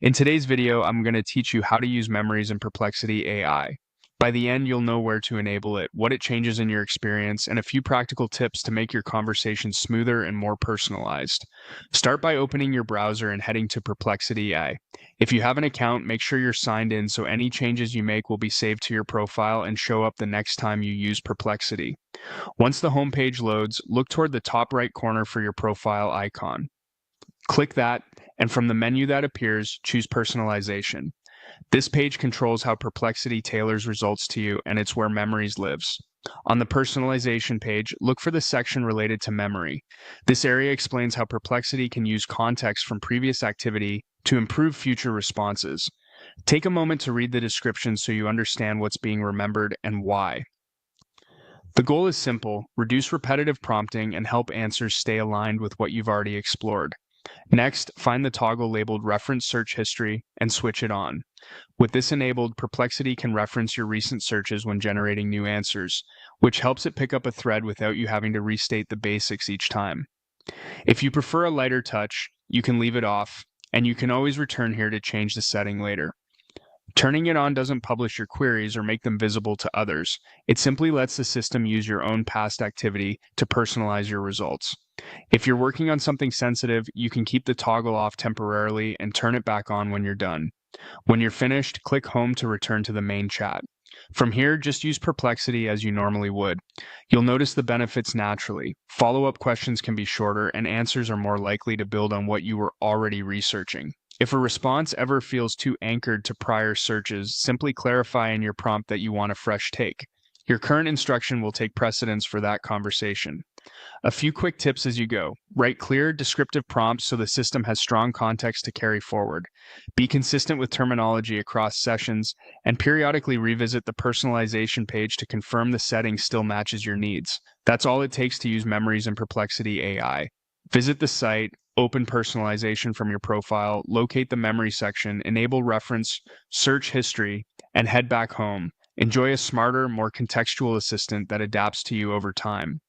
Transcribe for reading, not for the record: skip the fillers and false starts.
In today's video, I'm going to teach you how to use memories in Perplexity AI. By the end, you'll know where to enable it, what it changes in your experience, and a few practical tips to make your conversation smoother and more personalized. Start by opening your browser and heading to Perplexity AI. If you have an account, make sure you're signed in so any changes you make will be saved to your profile and show up the next time you use Perplexity. Once the homepage loads, look toward the top right corner for your profile icon. Click that, and from the menu that appears, choose Personalization. This page controls how Perplexity tailors results to you, and it's where Memories lives. On the Personalization page, look for the section related to memory. This area explains how Perplexity can use context from previous activity to improve future responses. Take a moment to read the description so you understand what's being remembered and why. The goal is simple: reduce repetitive prompting and help answers stay aligned with what you've already explored. Next, find the toggle labeled Reference Search History and switch it on. With this enabled, Perplexity can reference your recent searches when generating new answers, which helps it pick up a thread without you having to restate the basics each time. If you prefer a lighter touch, you can leave it off, and you can always return here to change the setting later. Turning it on doesn't publish your queries or make them visible to others. It simply lets the system use your own past activity to personalize your results. If you're working on something sensitive, you can keep the toggle off temporarily and turn it back on when you're done. When you're finished, click Home to return to the main chat. From here, just use Perplexity as you normally would. You'll notice the benefits naturally. Follow-up questions can be shorter, and answers are more likely to build on what you were already researching. If a response ever feels too anchored to prior searches, simply clarify in your prompt that you want a fresh take. Your current instruction will take precedence for that conversation. A few quick tips as you go. Write clear, descriptive prompts so the system has strong context to carry forward. Be consistent with terminology across sessions, and periodically revisit the personalization page to confirm the setting still matches your needs. That's all it takes to use Memories in Perplexity AI. Visit the site, open personalization from your profile, locate the memory section, enable reference, search history, and head back home. Enjoy a smarter, more contextual assistant that adapts to you over time.